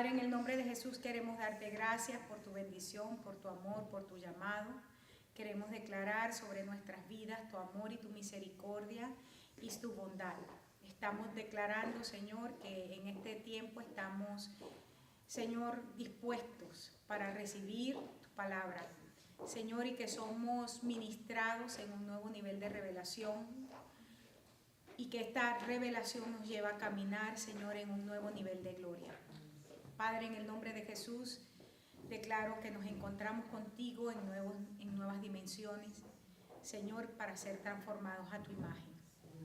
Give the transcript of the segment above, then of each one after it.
Padre, en el nombre de Jesús queremos darte gracias por tu bendición, por tu amor, por tu llamado. Queremos declarar sobre nuestras vidas tu amor y tu misericordia y tu bondad. Estamos declarando, Señor, que en este tiempo estamos, Señor, dispuestos para recibir tu palabra. Señor, y que somos ministrados en un nuevo nivel de revelación y que esta revelación nos lleva a caminar, Señor, en un nuevo nivel de gloria. Padre, en el nombre de Jesús, declaro que nos encontramos contigo en nuevas dimensiones, Señor, para ser transformados a tu imagen.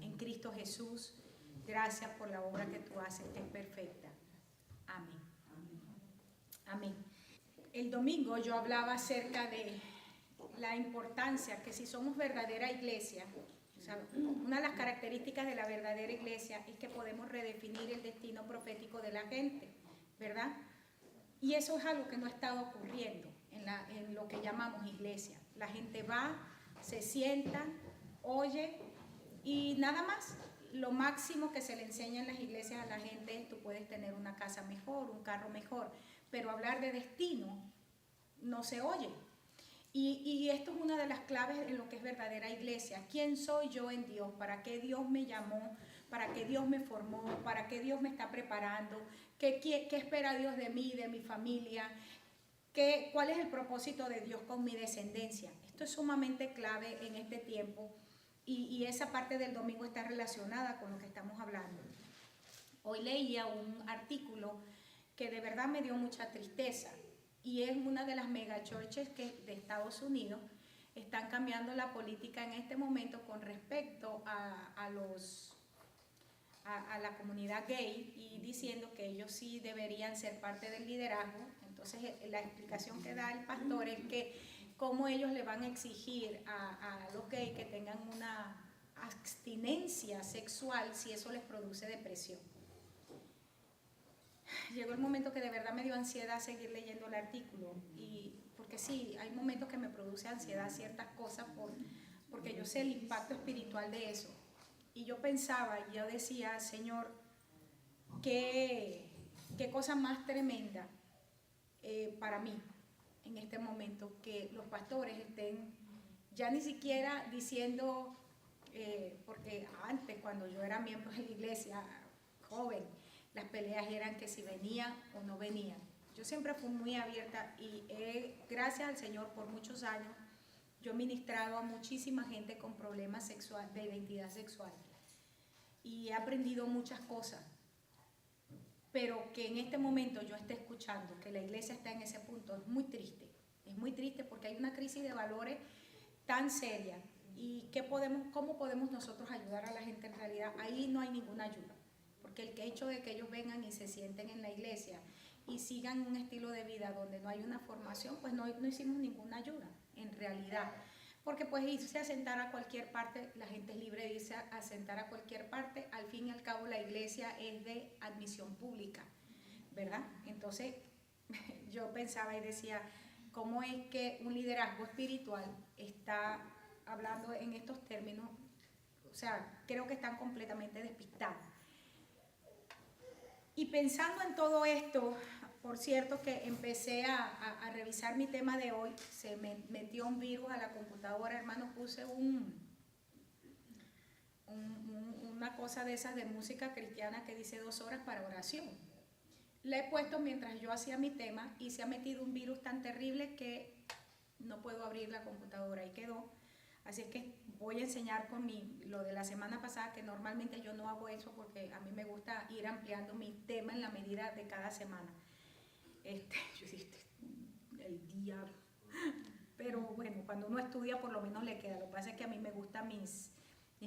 En Cristo Jesús, gracias por la obra que tú haces, que es perfecta. Amén. Amén. El domingo yo hablaba acerca de la importancia que si somos verdadera iglesia, o sea, una de las características de la verdadera iglesia es que podemos redefinir el destino profético de la gente, ¿verdad? Y eso es algo que no ha estado ocurriendo en lo que llamamos iglesia. La gente va, se sienta, oye y nada más. Lo máximo que se le enseña en las iglesias a la gente, tú puedes tener una casa mejor, un carro mejor, pero hablar de destino no se oye. Y esto es una de las claves en lo que es verdadera iglesia. ¿Quién soy yo en Dios? ¿Para qué Dios me llamó? ¿Para qué Dios me formó? ¿Para qué Dios me está preparando? ¿Qué espera Dios de mí, de mi familia? ¿Cuál es el propósito de Dios con mi descendencia? Esto es sumamente clave en este tiempo y esa parte del domingo está relacionada con lo que estamos hablando. Hoy leía un artículo que de verdad me dio mucha tristeza. Y es una de las megachurches que de Estados Unidos están cambiando la política en este momento con respecto a la comunidad gay y diciendo que ellos sí deberían ser parte del liderazgo. Entonces la explicación que da el pastor es que cómo ellos le van a exigir a los gays que tengan una abstinencia sexual si eso les produce depresión. Llegó el momento que de verdad me dio ansiedad seguir leyendo el artículo, porque sí, hay momentos que me produce ansiedad ciertas cosas porque yo sé el impacto espiritual de eso. Y yo pensaba, y yo decía, Señor, qué cosa más tremenda para mí en este momento, que los pastores estén ya ni siquiera diciendo, porque antes cuando yo era miembro de la iglesia, joven, las peleas eran que si venían o no venían. Yo siempre fui muy abierta y gracias al Señor por muchos años yo he ministrado a muchísima gente con problemas de identidad sexual y he aprendido muchas cosas, pero que en este momento yo esté escuchando que la iglesia está en ese punto es muy triste porque hay una crisis de valores tan seria y ¿cómo podemos nosotros ayudar a la gente en realidad? Ahí no hay ninguna ayuda. Porque el hecho de que ellos vengan y se sienten en la iglesia y sigan un estilo de vida donde no hay una formación, pues no hicimos ninguna ayuda, en realidad. Porque pues irse a sentar a cualquier parte, la gente es libre de irse a sentar a cualquier parte, al fin y al cabo la iglesia es de admisión pública, ¿verdad? Entonces yo pensaba y decía, ¿cómo es que un liderazgo espiritual está hablando en estos términos? O sea, creo que están completamente despistados. Y pensando en todo esto, por cierto que empecé a revisar mi tema de hoy, se me metió un virus a la computadora, hermano, puse una cosa de esas de música cristiana que dice 2 horas para oración. La he puesto mientras yo hacía mi tema y se ha metido un virus tan terrible que no puedo abrir la computadora y quedó. Así es que voy a enseñar con lo de la semana pasada, que normalmente yo no hago eso porque a mí me gusta ir ampliando mi tema en la medida de cada semana. Yo dije, el diablo. Pero bueno, cuando uno estudia por lo menos le queda. Lo que pasa es que a mí me gustan mis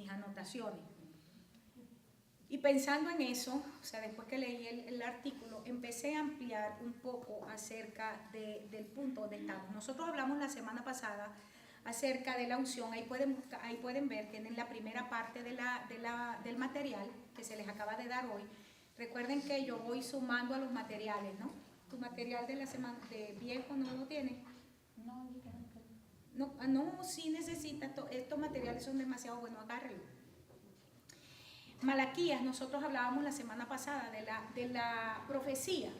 anotaciones. Y pensando en eso, o sea, después que leí el artículo, empecé a ampliar un poco acerca del punto donde estamos. Nosotros hablamos la semana pasada acerca de la unción. Ahí pueden ver, tienen la primera parte del material que se les acaba de dar hoy. Recuerden que yo voy sumando a los materiales, ¿no? Tu material de la semana de viejo no lo tienes. No, sí necesita, estos materiales son demasiado buenos, agárrenlo. Malaquías, nosotros hablábamos la semana pasada de la profecía.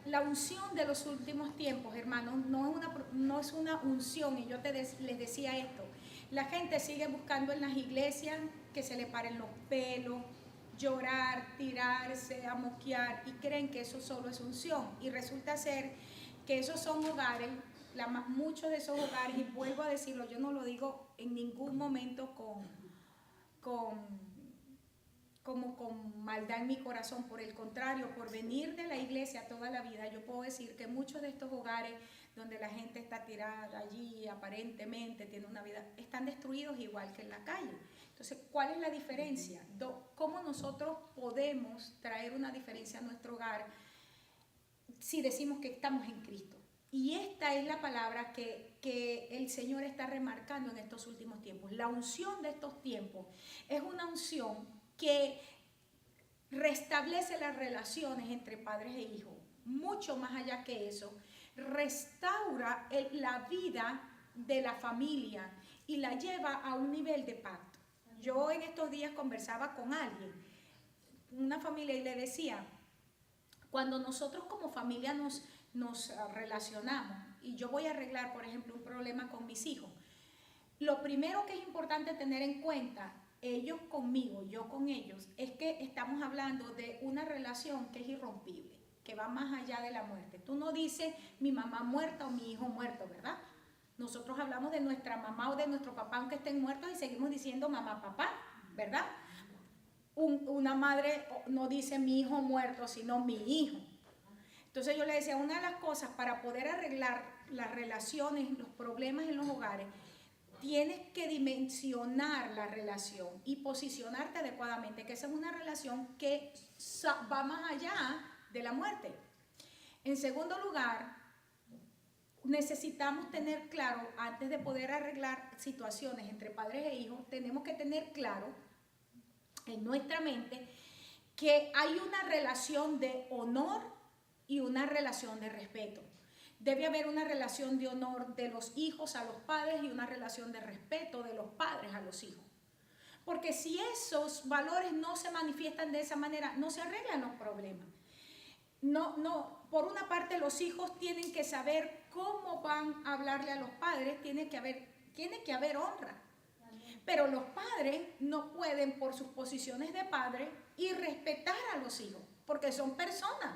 La unción de los últimos tiempos, hermanos, no es una unción. Y yo les decía esto. La gente sigue buscando en las iglesias que se le paren los pelos, llorar, tirarse, amoquear, y creen que eso solo es unción. Y resulta ser que esos son hogares, muchos de esos hogares, y vuelvo a decirlo, yo no lo digo en ningún momento como con maldad en mi corazón. Por el contrario, por venir de la iglesia toda la vida, yo puedo decir que muchos de estos hogares donde la gente está tirada allí, aparentemente tiene una vida, están destruidos igual que en la calle. Entonces, ¿cuál es la diferencia? ¿Cómo nosotros podemos traer una diferencia a nuestro hogar si decimos que estamos en Cristo? Y esta es la palabra que el Señor está remarcando en estos últimos tiempos. La unción de estos tiempos es una unción que restablece las relaciones entre padres e hijos. Mucho más allá que eso, restaura la vida de la familia y la lleva a un nivel de pacto. Yo en estos días conversaba con alguien, una familia, y le decía, cuando nosotros como familia nos relacionamos y yo voy a arreglar, por ejemplo, un problema con mis hijos, lo primero que es importante tener en cuenta, ellos conmigo, yo con ellos, es que estamos hablando de una relación que es irrompible, que va más allá de la muerte. Tú no dices mi mamá muerta o mi hijo muerto, ¿verdad? Nosotros hablamos de nuestra mamá o de nuestro papá aunque estén muertos y seguimos diciendo mamá, papá, ¿verdad? Una madre no dice mi hijo muerto, sino mi hijo. Entonces yo le decía, una de las cosas para poder arreglar las relaciones, los problemas en los hogares, tienes que dimensionar la relación y posicionarte adecuadamente, que esa es una relación que va más allá de la muerte. En segundo lugar, necesitamos tener claro, antes de poder arreglar situaciones entre padres e hijos, tenemos que tener claro en nuestra mente que hay una relación de honor y una relación de respeto. Debe haber una relación de honor de los hijos a los padres y una relación de respeto de los padres a los hijos. Porque si esos valores no se manifiestan de esa manera, no se arreglan los problemas. Por una parte los hijos tienen que saber cómo van a hablarle a los padres, tiene que haber honra. Pero los padres no pueden, por sus posiciones de padre, irrespetar a los hijos, porque son personas.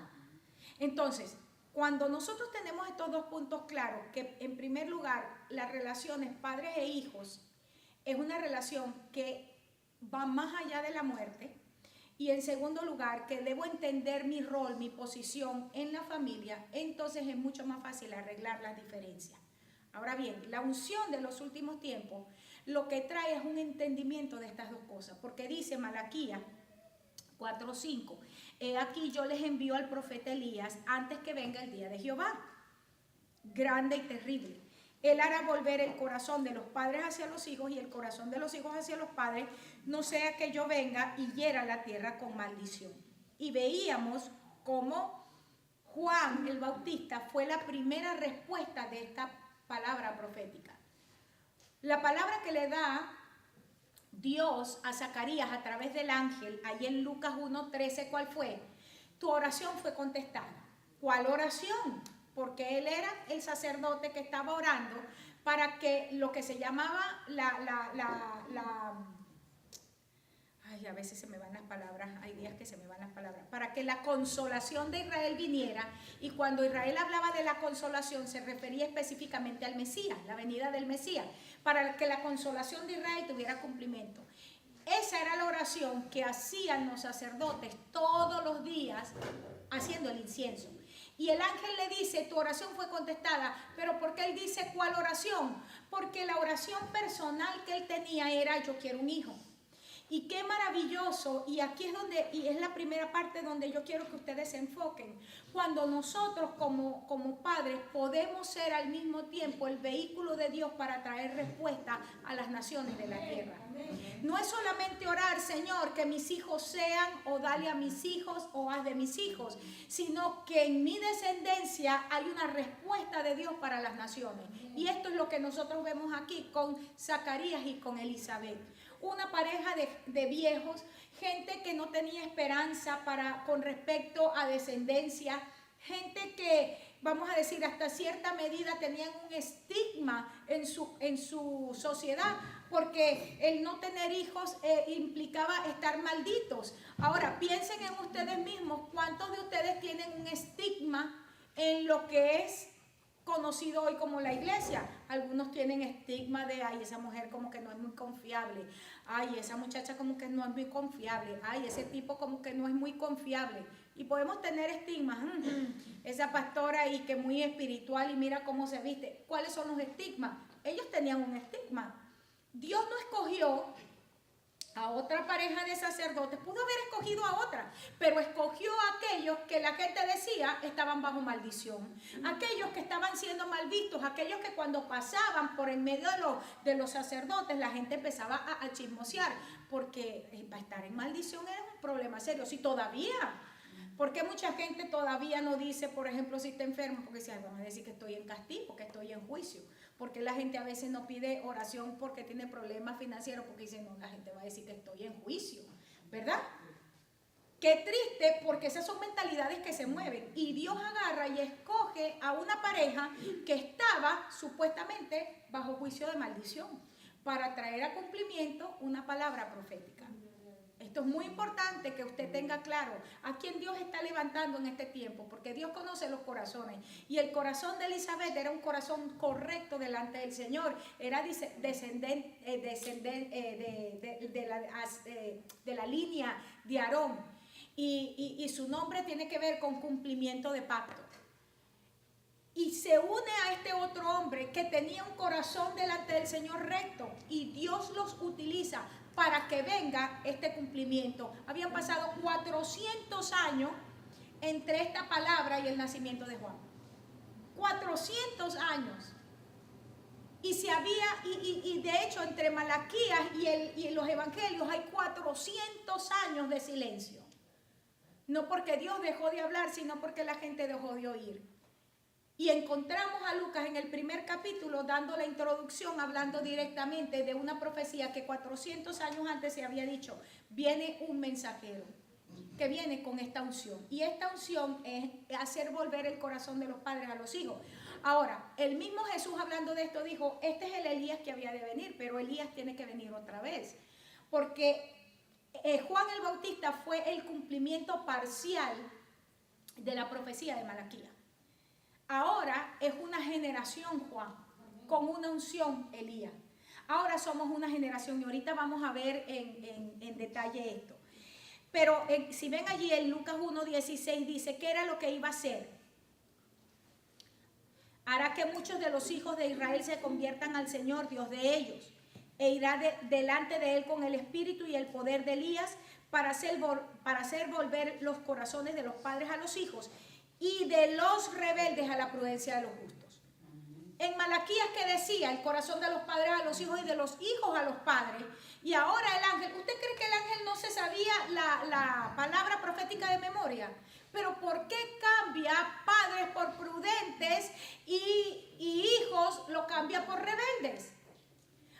Entonces, cuando nosotros tenemos estos dos puntos claros, que en primer lugar, las relaciones padres e hijos es una relación que va más allá de la muerte, y en segundo lugar, que debo entender mi rol, mi posición en la familia, entonces es mucho más fácil arreglar las diferencias. Ahora bien, la unción de los últimos tiempos lo que trae es un entendimiento de estas dos cosas, porque dice Malaquías 4:5, aquí yo les envío al profeta Elías antes que venga el día de Jehová, grande y terrible. Él hará volver el corazón de los padres hacia los hijos y el corazón de los hijos hacia los padres, no sea que yo venga y hiera la tierra con maldición. Y veíamos cómo Juan el Bautista fue la primera respuesta de esta palabra profética. La palabra que le da Dios a Zacarías a través del ángel, ahí en Lucas 1:13, ¿cuál fue? Tu oración fue contestada. ¿Cuál oración? Porque él era el sacerdote que estaba orando para que lo que se llamaba ay, a veces se me van las palabras, hay días que se me van las palabras, para que la consolación de Israel viniera, y cuando Israel hablaba de la consolación se refería específicamente al Mesías, la venida del Mesías, para que la consolación de Israel tuviera cumplimiento. Esa era la oración que hacían los sacerdotes todos los días haciendo el incienso. Y el ángel le dice, tu oración fue contestada. ¿Pero por qué él dice cuál oración? Porque la oración personal que él tenía era, yo quiero un hijo. Y qué maravilloso, y aquí es y es la primera parte donde yo quiero que ustedes se enfoquen. Cuando nosotros como padres podemos ser al mismo tiempo el vehículo de Dios para traer respuesta a las naciones de la tierra. No es solamente orar, Señor, que mis hijos sean, o dale a mis hijos, o haz de mis hijos, sino que en mi descendencia hay una respuesta de Dios para las naciones. Y esto es lo que nosotros vemos aquí con Zacarías y con Elizabeth. Una pareja de viejos, gente que no tenía esperanza con respecto a descendencia, gente que, vamos a decir, hasta cierta medida tenían un estigma en su sociedad, porque el no tener hijos implicaba estar malditos. Ahora, piensen en ustedes mismos, ¿cuántos de ustedes tienen un estigma en lo que es conocido hoy como la iglesia? Algunos tienen estigma de, ay, esa mujer como que no es muy confiable, ay, esa muchacha como que no es muy confiable, ay, ese tipo como que no es muy confiable. Y podemos tener estigmas, esa pastora ahí que es muy espiritual y mira cómo se viste. ¿Cuáles son los estigmas? Ellos tenían un estigma. Dios no escogió a otra pareja de sacerdotes, pudo haber escogido a otra, pero escogió a aquellos que la gente decía estaban bajo maldición, aquellos que estaban siendo mal vistos, aquellos que cuando pasaban por en medio de los sacerdotes la gente empezaba a chismosear, porque estar en maldición era un problema serio. Si todavía, porque mucha gente todavía no dice, por ejemplo, si está enfermo, porque si van a decir que estoy en castigo, que estoy en juicio. Porque la gente a veces no pide oración porque tiene problemas financieros, porque dice, no, la gente va a decir que estoy en juicio, ¿verdad? Qué triste, porque esas son mentalidades que se mueven. Y Dios agarra y escoge a una pareja que estaba supuestamente bajo juicio de maldición, para traer a cumplimiento una palabra profética. Esto es muy importante que usted tenga claro a quién Dios está levantando en este tiempo, porque Dios conoce los corazones. Y el corazón de Elizabeth era un corazón correcto delante del Señor. Era descendente de la línea de Aarón. Y su nombre tiene que ver con cumplimiento de pacto. Y se une a este otro hombre que tenía un corazón delante del Señor recto. Y Dios los utiliza para que venga este cumplimiento. Habían pasado 400 años entre esta palabra y el nacimiento de Juan. 400 años. Y de hecho entre Malaquías y los evangelios hay 400 años de silencio. No porque Dios dejó de hablar, sino porque la gente dejó de oír. Y encontramos a Lucas en el primer capítulo dando la introducción, hablando directamente de una profecía que 400 años antes se había dicho. Viene un mensajero que viene con esta unción. Y esta unción es hacer volver el corazón de los padres a los hijos. Ahora, el mismo Jesús hablando de esto dijo, este es el Elías que había de venir, pero Elías tiene que venir otra vez. Porque Juan el Bautista fue el cumplimiento parcial de la profecía de Malaquías. Ahora es una generación Juan, con una unción Elías. Ahora somos una generación y ahorita vamos a ver en detalle esto. Pero si ven allí en Lucas 1:16 dice, ¿qué era lo que iba a hacer? Hará que muchos de los hijos de Israel se conviertan al Señor, Dios de ellos, e irá delante de él con el espíritu y el poder de Elías para hacer volver los corazones de los padres a los hijos y de los rebeldes a la prudencia de los justos. En Malaquías, que decía, el corazón de los padres a los hijos y de los hijos a los padres. Y ahora el ángel, ¿usted cree que el ángel no se sabía la palabra profética de memoria? Pero ¿por qué cambia padres por prudentes y hijos lo cambia por rebeldes?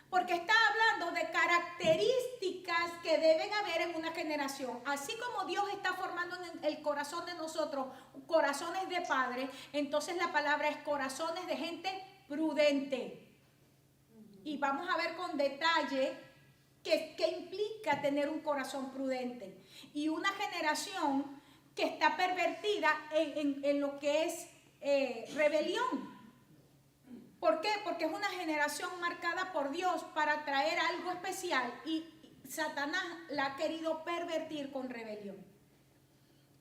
Porque está hablando de características que deben haber en una generación. Así como Dios está formando en el corazón de nosotros corazones de padres, entonces la palabra es corazones de gente prudente. Y vamos a ver con detalle qué implica tener un corazón prudente. Y una generación que está pervertida en lo que es rebelión. ¿Por qué? Porque es una generación marcada por Dios para traer algo especial y Satanás la ha querido pervertir con rebelión.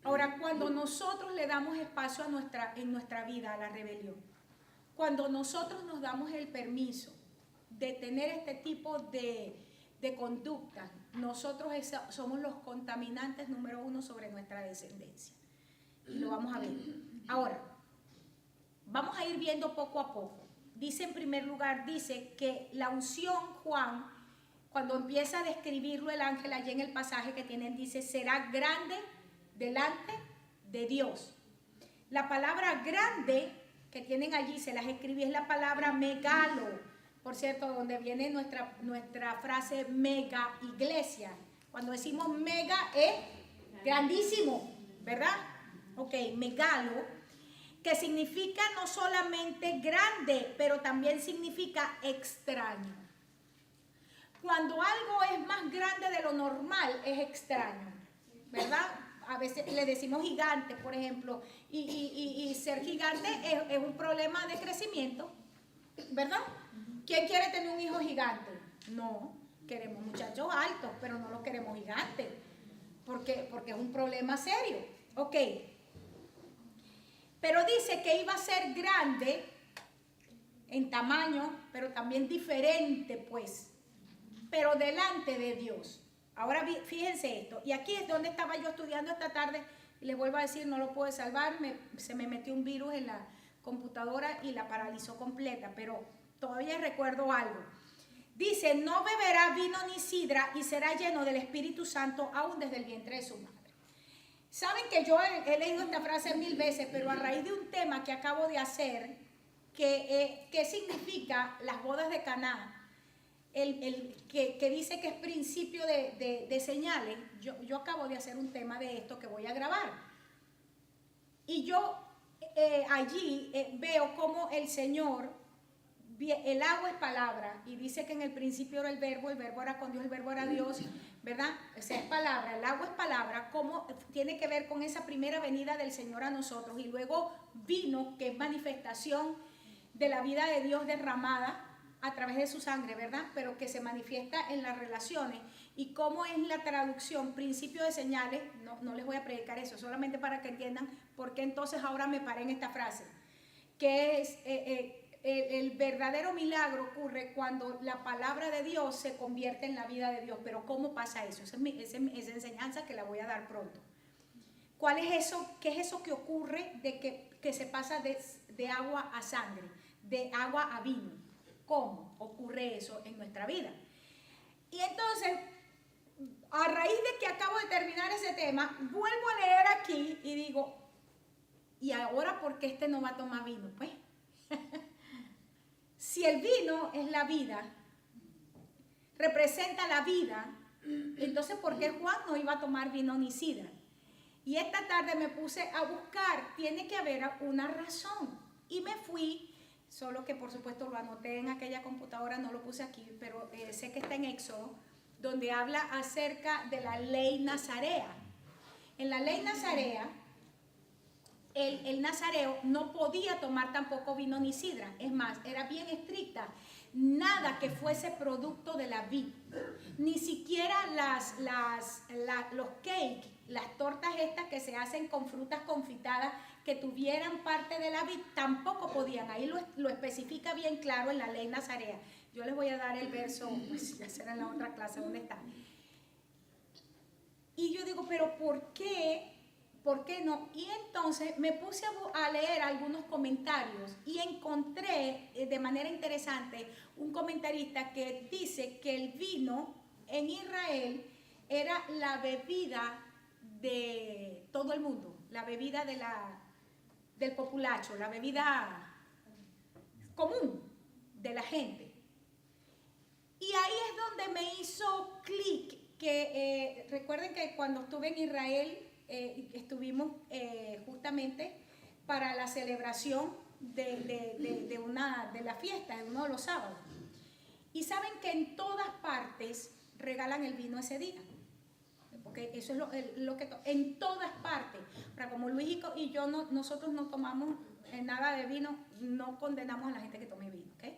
Ahora, cuando nosotros le damos espacio en nuestra vida a la rebelión, cuando nosotros nos damos el permiso de tener este tipo de conducta, nosotros somos los contaminantes número 1 sobre nuestra descendencia. Y lo vamos a ver. Ahora, vamos a ir viendo poco a poco. Dice en primer lugar, dice que la unción Juan, cuando empieza a describirlo el ángel allí en el pasaje que tienen, dice, será grande delante de Dios. La palabra grande que tienen allí, se las escribí, es la palabra megalo. Por cierto, donde viene nuestra frase mega iglesia. Cuando decimos mega es grandísimo, ¿verdad? Ok, megalo. que significa no solamente grande, pero también significa extraño. Cuando algo es más grande de lo normal, es extraño, ¿verdad? A veces le decimos gigante, por ejemplo, y ser gigante es un problema de crecimiento, ¿verdad? ¿Quién quiere tener un hijo gigante? No, queremos muchachos altos, pero no los queremos gigantes, porque es un problema serio. Ok, pero dice que iba a ser grande en tamaño, pero también diferente, pues, pero delante de Dios. Ahora fíjense esto, y aquí es donde estaba yo estudiando esta tarde, y les vuelvo a decir, no lo pude salvar, se me metió un virus en la computadora y la paralizó completa, pero todavía recuerdo algo. Dice, no beberá vino ni sidra y será lleno del Espíritu Santo aún desde el vientre de su madre. Saben que yo he leído esta frase 1000 veces, pero a raíz de un tema que acabo de hacer, que significa las bodas de Caná, que dice que es principio de señales, yo acabo de hacer un tema de esto que voy a grabar. Y yo allí veo cómo el Señor, el agua es palabra, y dice que en el principio era el verbo era con Dios, el verbo era Dios, ¿verdad? O sea, es palabra, el agua es palabra, cómo tiene que ver con esa primera venida del Señor a nosotros, y luego vino, que es manifestación de la vida de Dios derramada a través de su sangre, ¿verdad? Pero que se manifiesta en las relaciones, y cómo es la traducción, principio de señales. No les voy a predicar eso, solamente para que entiendan por qué entonces ahora me paré en esta frase, que es el verdadero milagro ocurre cuando la palabra de Dios se convierte en la vida de Dios. Pero ¿cómo pasa eso? Esa es enseñanza que la voy a dar pronto. ¿Cuál es eso? ¿Qué es eso que ocurre de que se pasa de agua a sangre, de agua a vino? ¿Cómo ocurre eso en nuestra vida? Y entonces, a raíz de que acabo de terminar ese tema, vuelvo a leer aquí y digo, ¿y ahora por qué este no va a tomar vino? Pues, si el vino es la vida, representa la vida, entonces ¿por qué Juan no iba a tomar vino ni sidra? Y esta tarde me puse a buscar, tiene que haber una razón. Y me fui, solo que por supuesto lo anoté en aquella computadora, no lo puse aquí, pero sé que está en Éxodo, donde habla acerca de la ley nazarea. En la ley nazarea, el nazareo no podía tomar tampoco vino ni sidra. Es más, era bien estricta. Nada que fuese producto de la vid, ni siquiera los cakes, las tortas estas que se hacen con frutas confitadas que tuvieran parte de la vid, tampoco podían. Ahí lo especifica bien claro en la ley nazarea. Yo les voy a dar el verso, pues ya será en la otra clase donde está. Y yo digo, pero ¿por qué? ¿Por qué no? Y entonces me puse a leer algunos comentarios y encontré de manera interesante un comentarista que dice que el vino en Israel era la bebida de todo el mundo, la bebida del populacho, la bebida común de la gente. Y ahí es donde me hizo clic, que recuerden que cuando estuve en Israel, estuvimos justamente para la celebración de la fiesta, de uno de los sábados. Y saben que en todas partes regalan el vino ese día. Porque eso es lo que en todas partes. Pero como Luis y yo nosotros no tomamos nada de vino, no condenamos a la gente que tome vino, ¿ok?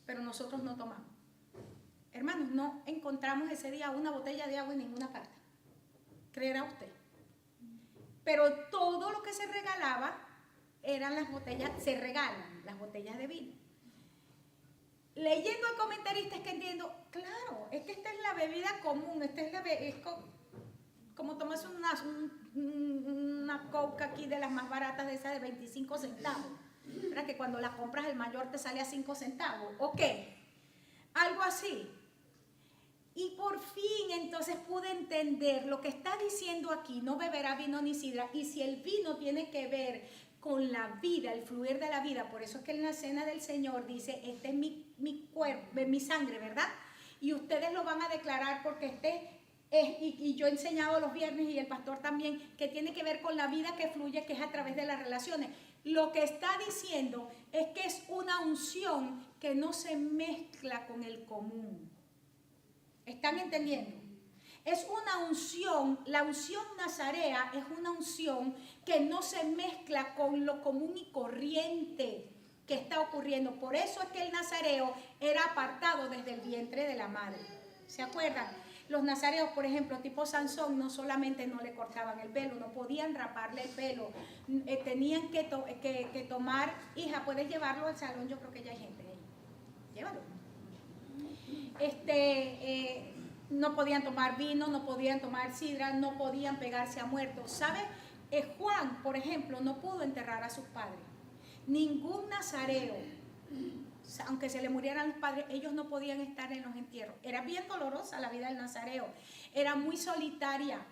Pero nosotros no tomamos. Hermanos, no encontramos ese día una botella de agua en ninguna parte. ¿Creerá usted? Pero todo lo que se regalaba eran las botellas, se regalan las botellas de vino. Leyendo al comentarista es que entiendo, claro, es que esta es la bebida común, es como tomarse una coca aquí de las más baratas, de esas de 25 centavos. ¿Verdad? Que cuando la compras el mayor te sale a 5 centavos. Ok, algo así. Y por fin entonces pude entender lo que está diciendo aquí, no beberá vino ni sidra. Y si el vino tiene que ver con la vida, el fluir de la vida, por eso es que en la cena del Señor dice, este es mi cuerpo, mi sangre, ¿verdad? Y ustedes lo van a declarar porque y yo he enseñado los viernes y el pastor también, que tiene que ver con la vida que fluye, que es a través de las relaciones. Lo que está diciendo es que es una unción que no se mezcla con el común. ¿Están entendiendo? Es una unción, la unción nazarea es una unción que no se mezcla con lo común y corriente que está ocurriendo. Por eso es que el nazareo era apartado desde el vientre de la madre. ¿Se acuerdan? Los nazareos, por ejemplo, tipo Sansón, no solamente no le cortaban el pelo, no podían raparle el pelo, tenían que tomar, hija, puedes llevarlo al salón, yo creo que ya hay gente ahí, llévalo. No podían tomar vino, no podían tomar sidra, no podían pegarse a muertos. ¿Sabe? Juan, por ejemplo, no pudo enterrar a sus padres. Ningún nazareo, aunque se le murieran los padres, ellos no podían estar en los entierros. Era bien dolorosa la vida del nazareo, era muy solitaria,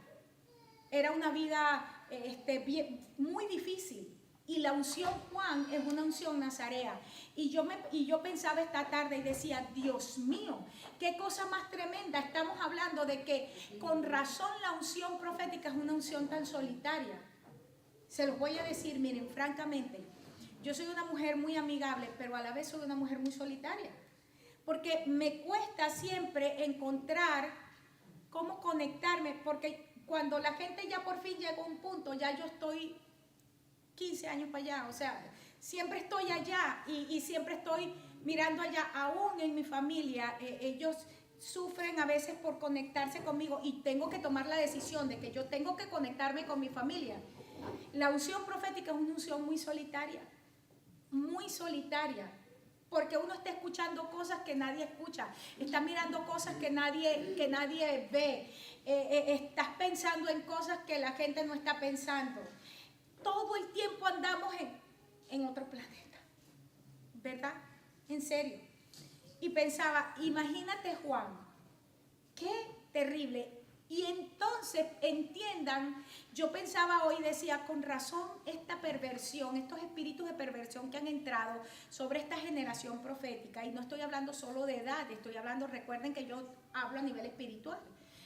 era una vida muy difícil. Y la unción Juan es una unción nazarea. Y yo pensaba esta tarde y decía, Dios mío, qué cosa más tremenda. Estamos hablando de que con razón la unción profética es una unción tan solitaria. Se los voy a decir, miren, francamente, yo soy una mujer muy amigable, pero a la vez soy una mujer muy solitaria. Porque me cuesta siempre encontrar cómo conectarme, porque cuando la gente ya por fin llegó a un punto, ya yo estoy 15 años para allá, o sea, siempre estoy allá y siempre estoy mirando allá, aún en mi familia, ellos sufren a veces por conectarse conmigo y tengo que tomar la decisión de que yo tengo que conectarme con mi familia. La unción profética es una unción muy solitaria, porque uno está escuchando cosas que nadie escucha, está mirando cosas que nadie ve, estás pensando en cosas que la gente no está pensando. Todo el tiempo andamos en otro planeta, ¿verdad? En serio. Y pensaba, imagínate Juan, qué terrible. Y entonces, entiendan, yo pensaba hoy, decía, con razón esta perversión, estos espíritus de perversión que han entrado sobre esta generación profética, y no estoy hablando solo de edad, estoy hablando, recuerden que yo hablo a nivel espiritual.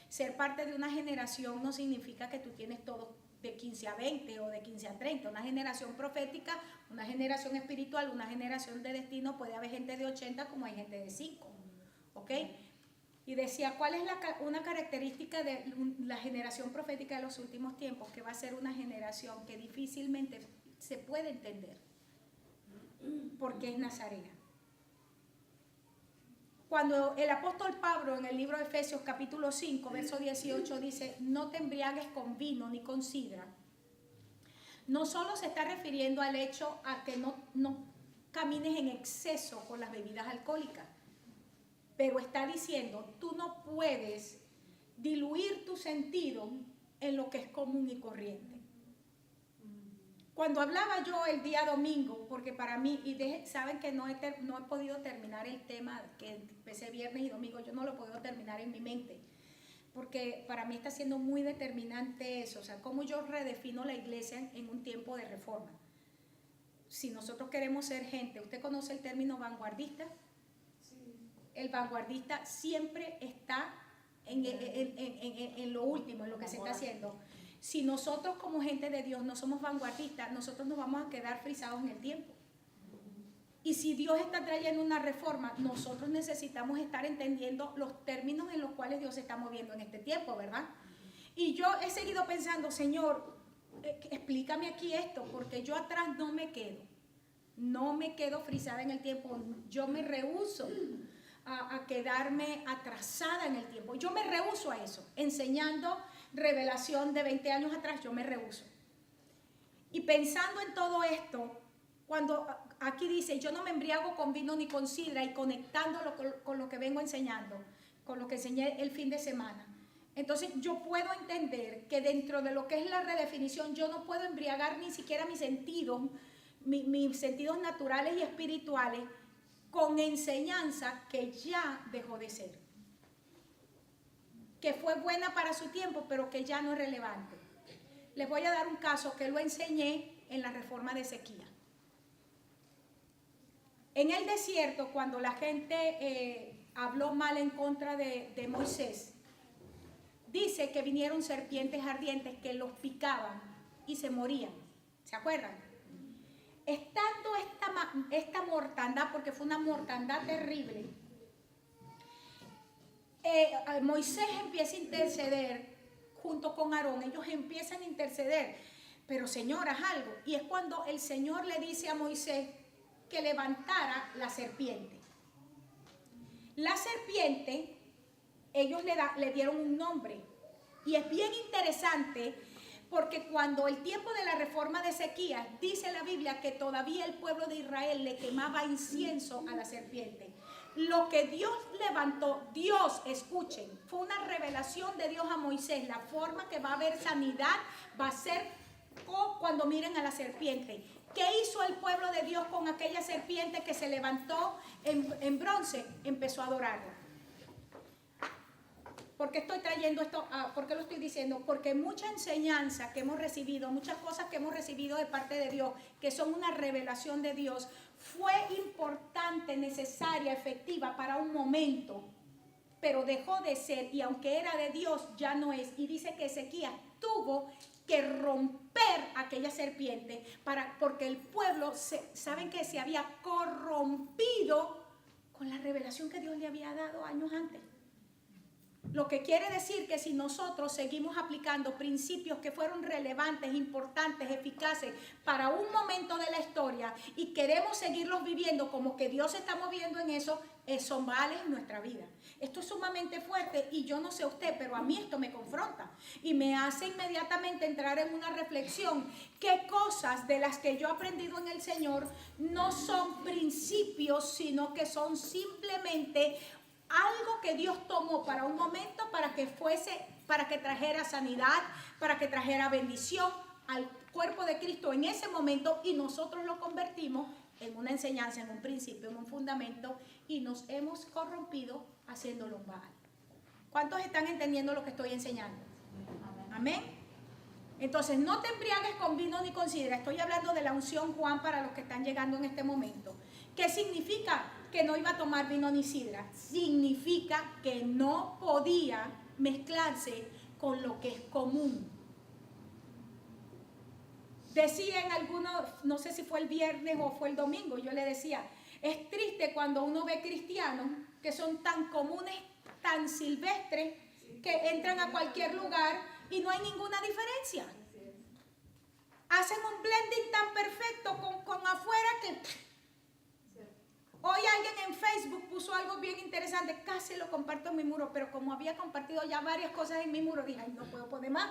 Ser parte de una generación no significa que tú tienes todo de 15 a 20 o de 15 a 30, una generación profética, una generación espiritual, una generación de destino, puede haber gente de 80 como hay gente de 5, ¿ok? Y decía, ¿cuál es una característica de la generación profética de los últimos tiempos? Que va a ser una generación que difícilmente se puede entender, porque es nazarea. Cuando el apóstol Pablo en el libro de Efesios capítulo 5, verso 18 dice, no te embriagues con vino ni con sidra, no solo se está refiriendo al hecho a que no camines en exceso con las bebidas alcohólicas, pero está diciendo, tú no puedes diluir tu sentido en lo que es común y corriente. Cuando hablaba yo el día domingo, porque para mí, saben que no he podido terminar el tema que empecé viernes y domingo, yo no lo he podido terminar en mi mente, porque para mí está siendo muy determinante eso, o sea, cómo yo redefino la iglesia en un tiempo de reforma. Si nosotros queremos ser gente, ¿usted conoce el término vanguardista? Sí. El vanguardista siempre está en lo último, en lo que se está haciendo. Si nosotros como gente de Dios no somos vanguardistas, nosotros nos vamos a quedar frisados en el tiempo. Y si Dios está trayendo una reforma, nosotros necesitamos estar entendiendo los términos en los cuales Dios se está moviendo en este tiempo, ¿verdad? Y yo he seguido pensando, Señor, explícame aquí esto, porque yo atrás no me quedo frisada en el tiempo, yo me rehúso a quedarme atrasada en el tiempo, yo me rehúso a eso, enseñando revelación de 20 años atrás, yo me rehúso. Y pensando en todo esto, cuando aquí dice, yo no me embriago con vino ni con sidra, y conectándolo con lo que vengo enseñando, con lo que enseñé el fin de semana, entonces yo puedo entender que dentro de lo que es la redefinición, yo no puedo embriagar ni siquiera mis sentidos naturales y espirituales con enseñanza que ya dejó de ser, que fue buena para su tiempo, pero que ya no es relevante. Les voy a dar un caso que lo enseñé en la reforma de Ezequiel. En el desierto, cuando la gente habló mal en contra de Moisés, dice que vinieron serpientes ardientes que los picaban y se morían. ¿Se acuerdan? estando esta mortandad, porque fue una mortandad terrible, Moisés empieza a interceder junto con Aarón. Ellos empiezan a interceder. Pero Señor, haz algo. Y es cuando el Señor le dice a Moisés que levantara la serpiente. La serpiente, ellos le dieron un nombre. Y es bien interesante porque cuando el tiempo de la reforma de Ezequías, dice la Biblia que todavía el pueblo de Israel le quemaba incienso a la serpiente. Lo que Dios levantó, Dios, escuchen, fue una revelación de Dios a Moisés. La forma que va a haber sanidad va a ser cuando miren a la serpiente. ¿Qué hizo el pueblo de Dios con aquella serpiente que se levantó en bronce? Empezó a adorarla. ¿Por qué estoy trayendo esto? ¿Por qué lo estoy diciendo? Porque mucha enseñanza que hemos recibido, muchas cosas que hemos recibido de parte de Dios, que son una revelación de Dios, fue importante, necesaria, efectiva para un momento, pero dejó de ser, y aunque era de Dios, ya no es. Y dice que Ezequías tuvo que romper aquella serpiente porque el pueblo, saben que se había corrompido con la revelación que Dios le había dado años antes. Lo que quiere decir que si nosotros seguimos aplicando principios que fueron relevantes, importantes, eficaces para un momento de la historia y queremos seguirlos viviendo como que Dios se está moviendo en eso, eso vale en nuestra vida. Esto es sumamente fuerte y yo no sé usted, pero a mí esto me confronta y me hace inmediatamente entrar en una reflexión. ¿Qué cosas de las que yo he aprendido en el Señor no son principios, sino que son simplemente algo que Dios tomó para un momento para que trajera sanidad, para que trajera bendición al cuerpo de Cristo en ese momento, y nosotros lo convertimos en una enseñanza, en un principio, en un fundamento, y nos hemos corrompido haciéndolo mal? ¿Cuántos están entendiendo lo que estoy enseñando? Amén. Entonces, no te embriagues con vino ni con sidra. Estoy hablando de la unción Juan para los que están llegando en este momento. ¿Qué significa que no iba a tomar vino ni sidra? Significa que no podía mezclarse con lo que es común. Decía en algunos, no sé si fue el viernes o fue el domingo, yo le decía, es triste cuando uno ve cristianos que son tan comunes, tan silvestres, que entran a cualquier lugar y no hay ninguna diferencia. Hacen un blending tan perfecto con afuera que... Hoy alguien en Facebook puso algo bien interesante, casi lo comparto en mi muro, pero como había compartido ya varias cosas en mi muro, dije, ay, no puedo poner más.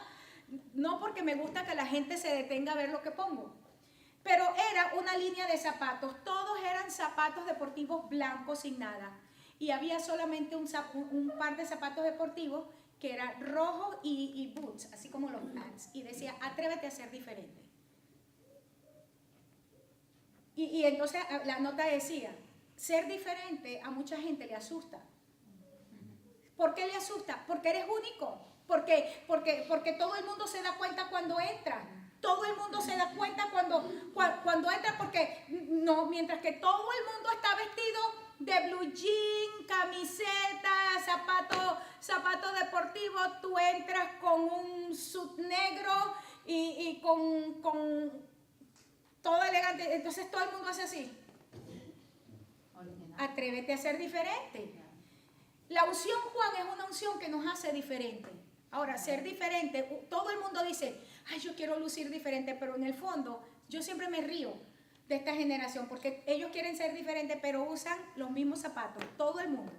No porque me gusta que la gente se detenga a ver lo que pongo. Pero era una línea de zapatos, todos eran zapatos deportivos blancos sin nada. Y había solamente un par de zapatos deportivos que era rojo y boots, así como los Vans. Y decía, atrévete a ser diferente. Y entonces la nota decía, ser diferente a mucha gente le asusta. ¿Por qué le asusta? Porque eres único. Porque todo el mundo se da cuenta cuando entra. Todo el mundo se da cuenta cuando entra, porque no, mientras que todo el mundo está vestido de blue jean, camiseta, zapato deportivo, tú entras con un suit negro y con todo elegante. Entonces todo el mundo hace así. Atrévete a ser diferente. La unción Juan es una unción que nos hace diferente. Ahora, ser diferente, todo el mundo dice, ay, yo quiero lucir diferente, pero en el fondo yo siempre me río de esta generación porque ellos quieren ser diferentes, pero usan los mismos zapatos, todo el mundo.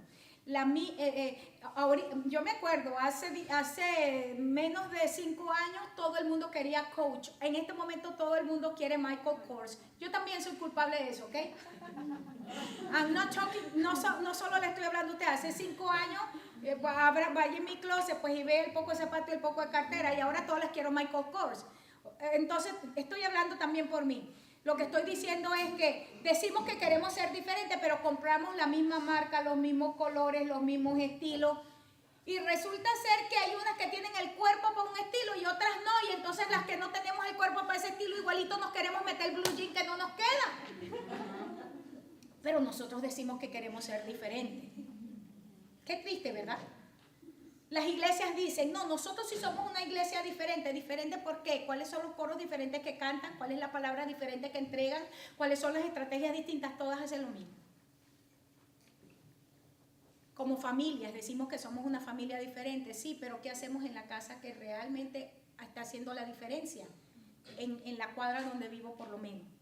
Yo me acuerdo, hace menos de 5 años todo el mundo quería Coach. En este momento todo el mundo quiere Michael Kors. Yo también soy culpable de eso, ¿ok? I'm not talking, no solo le estoy hablando a usted. Hace 5 años vaya en mi closet pues, y ve el poco de zapato y el poco de cartera, y ahora todas las quiero Michael Kors. Entonces estoy hablando también por mí. Lo que estoy diciendo es que decimos que queremos ser diferentes, pero compramos la misma marca, los mismos colores, los mismos estilos. Y resulta ser que hay unas que tienen el cuerpo para un estilo y otras no. Y entonces las que no tenemos el cuerpo para ese estilo, igualito nos queremos meter el blue jean que no nos queda. Pero nosotros decimos que queremos ser diferentes. Qué triste, ¿verdad? Las iglesias dicen, no, nosotros sí somos una iglesia diferente. ¿Diferente por qué? ¿Cuáles son los coros diferentes que cantan? ¿Cuál es la palabra diferente que entregan? ¿Cuáles son las estrategias distintas? Todas hacen lo mismo. Como familias decimos que somos una familia diferente, sí, pero ¿qué hacemos en la casa que realmente está haciendo la diferencia? En la cuadra donde vivo por lo menos.